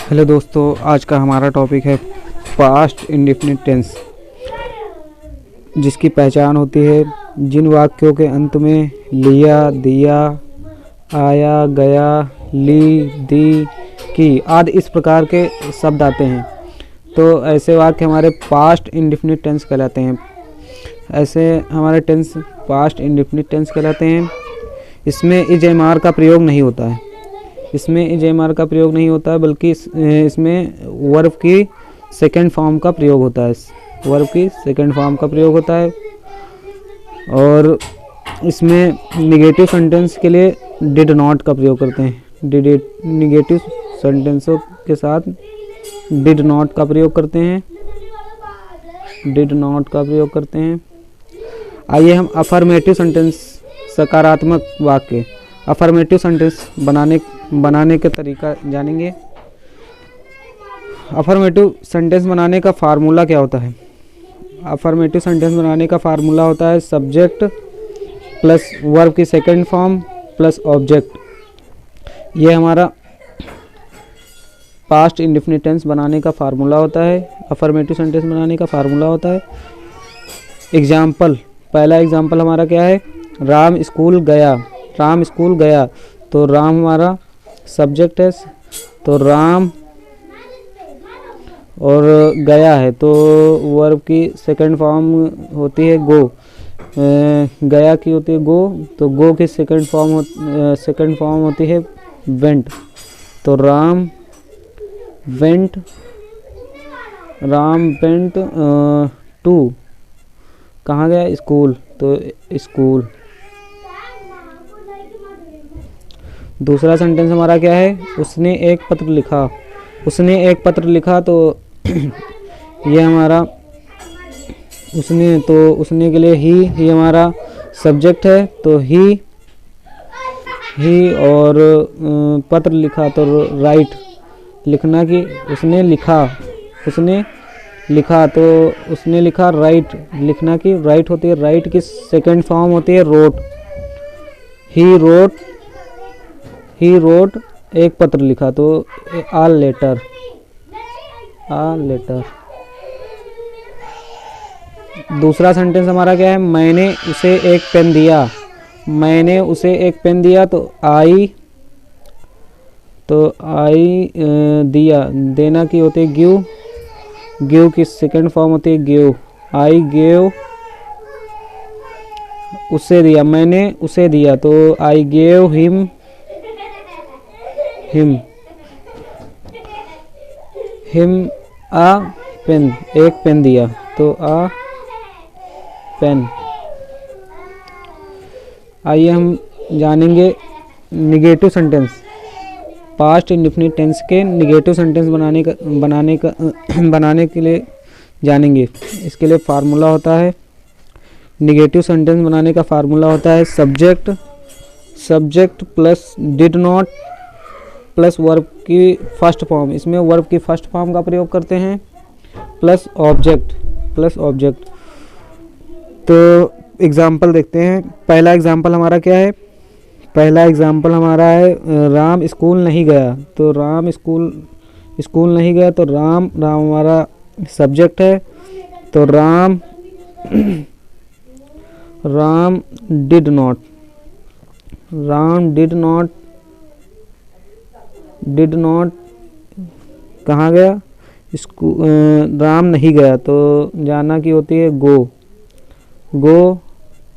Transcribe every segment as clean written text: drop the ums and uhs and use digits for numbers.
Hello दोस्तों, आज का हमारा टॉपिक है पास्ट इंडेफिनिट टेंस, जिसकी पहचान होती है जिन वाक्यों के अंत में लिया, दिया, आया, गया, ली, दी, की आदि इस प्रकार के शब्द आते हैं। तो ऐसे वाक्य हमारे पास्ट इंडेफिनिट टेंस कहलाते हैं। ऐसे हमारे टेंस पास्ट इंडेफिनिट टेंस कहलाते हैं। इसमें इज एम आर का प्रयोग नहीं होता है। बल्कि इसमें वर्ब की सेकंड फॉर्म का प्रयोग होता है। और इसमें निगेटिव सेंटेंस के लिए डिड नॉट का प्रयोग करते हैं। निगेटिव सेंटेंसों के साथ डिड नॉट का प्रयोग करते हैं। आइए हम अफर्मेटिव सेंटेंस, सकारात्मक वाक्य, अफर्मेटिव सेंटेंस बनाने का तरीका जानेंगे। अफर्मेटिव सेंटेंस बनाने का फार्मूला क्या होता है? अफर्मेटिव सेंटेंस बनाने का फार्मूला होता है सब्जेक्ट प्लस वर्ब की सेकंड फॉर्म प्लस ऑब्जेक्ट। ये हमारा पास्ट इंडेफिनिट टेंस बनाने का फार्मूला होता है। अफर्मेटिव सेंटेंस बनाने का फार्मूला होता है। एग्जाम्पल, पहला एग्जाम्पल हमारा क्या है? राम स्कूल गया। तो राम हमारा सब्जेक्ट है, तो राम, और गया है तो वर्ब की सेकंड फॉर्म होती है गो। गया की होती है गो, तो गो की सेकंड फॉर्म होती है वेंट। तो राम वेंट टू, कहाँ गया? स्कूल, तो स्कूल। दूसरा सेंटेंस हमारा क्या है? उसने एक पत्र लिखा। तो ये हमारा उसने के लिए ही हमारा सब्जेक्ट है, तो ही और पत्र लिखा तो राइट, लिखना कि उसने लिखा राइट, लिखना की राइट होती है। राइट की सेकंड फॉर्म होती है रोट। ही रोट एक पत्र लिखा, तो आ लेटर। दूसरा सेंटेंस हमारा क्या है? मैंने उसे एक पेन दिया। तो आई दिया, देना की होती है गिव की सेकंड फॉर्म होती है गिव। आई गेव उसे दिया, मैंने उसे दिया, तो I gave him a pen, एक पेन दिया, तो आ पेन। आइए हम जानेंगे negative sentence, past indefinite tense के निगेटिव सेंटेंस बनाने के लिए जानेंगे। इसके लिए फार्मूला होता है, निगेटिव सेंटेंस बनाने का फार्मूला होता है subject plus did not plus verb की फर्स्ट फॉर्म। इसमें वर्ब की फर्स्ट फॉर्म का प्रयोग करते हैं प्लस ऑब्जेक्ट। तो एग्जाम्पल देखते हैं। पहला एग्जाम्पल हमारा क्या है? राम स्कूल नहीं गया। तो राम स्कूल नहीं गया, तो राम हमारा सब्जेक्ट है, तो राम डिड नॉट कहाँ गया? राम नहीं गया, तो जाना की होती है गो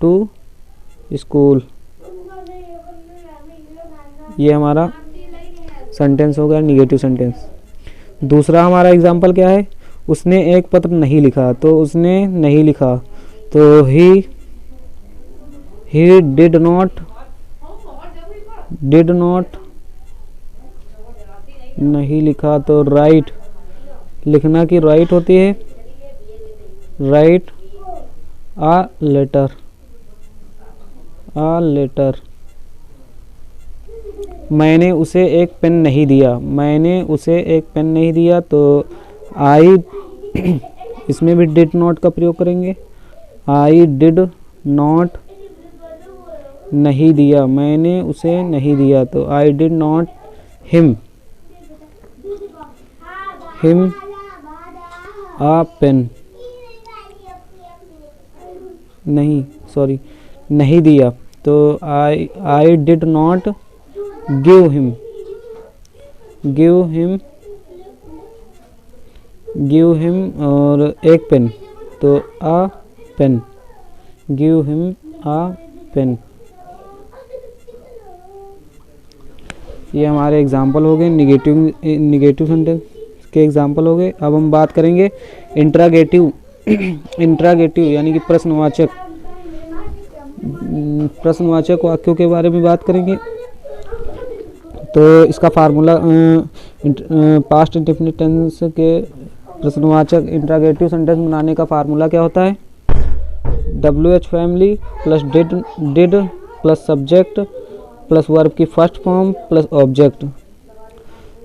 टू स्कूल। ये हमारा सेंटेंस हो गया निगेटिव सेंटेंस। दूसरा हमारा एग्जाम्पल क्या है? उसने एक पत्र नहीं लिखा। तो उसने नहीं लिखा, तो ही डिड नॉट नहीं लिखा, तो राइट, लिखना की राइट होती है राइट आ लेटर। मैंने उसे एक पेन नहीं दिया। तो आई इसमें भी डिड नॉट का प्रयोग करेंगे। आई डिड नॉट नहीं दिया, मैंने उसे नहीं दिया, तो I did not him him a pen, नहीं सॉरी नहीं दिया, तो I did not give him, give him और एक पेन, तो a pen, give him a pen. ये हमारे एग्जाम्पल हो गए, निगेटिव सेंटेंस के एग्जाम्पल हो गए। अब हम बात करेंगे इंट्रागेटिव इंट्रागेटिव यानी कि प्रश्नवाचक वाक्यों के बारे में बात करेंगे। तो इसका फार्मूला पास्ट इंडेफिनिट टेंस के प्रश्नवाचक इंट्रागेटिव सेंटेंस बनाने का फार्मूला क्या होता है? WH family plus did plus subject plus verb की फर्स्ट फॉर्म प्लस ऑब्जेक्ट।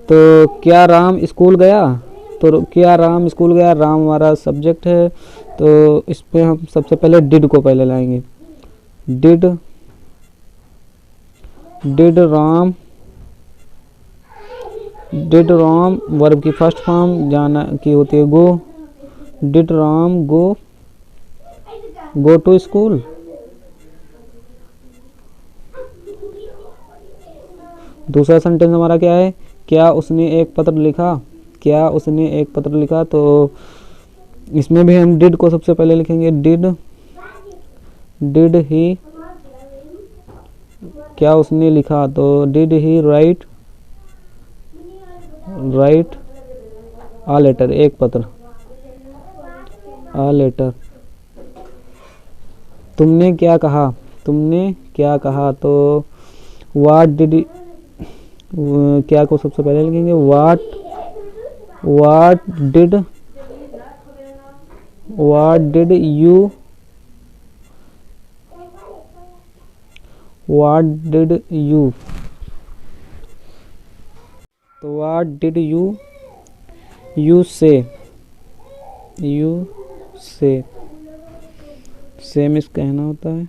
तो क्या राम स्कूल गया? तो क्या राम स्कूल गया, राम हमारा सब्जेक्ट है, तो इस पे हम सबसे पहले डिड को पहले लाएंगे। डिड राम वर्ब की फर्स्ट फॉर्म जाना की होती है go, did Ram go to school. दूसरा सेंटेंस हमारा क्या है? क्या उसने एक पत्र लिखा, क्या उसने एक पत्र लिखा, तो इसमें भी हम डिड को सबसे पहले लिखेंगे। डिड ही, क्या उसने लिखा, तो did he write a letter, एक पत्र, आ लेटर। तुमने क्या कहा, तो व्हाट डिड, क्या को सबसे पहले लिखेंगे, व्हाट डिड यू, तो व्हाट डिड यू से, से मिस कहना होता है।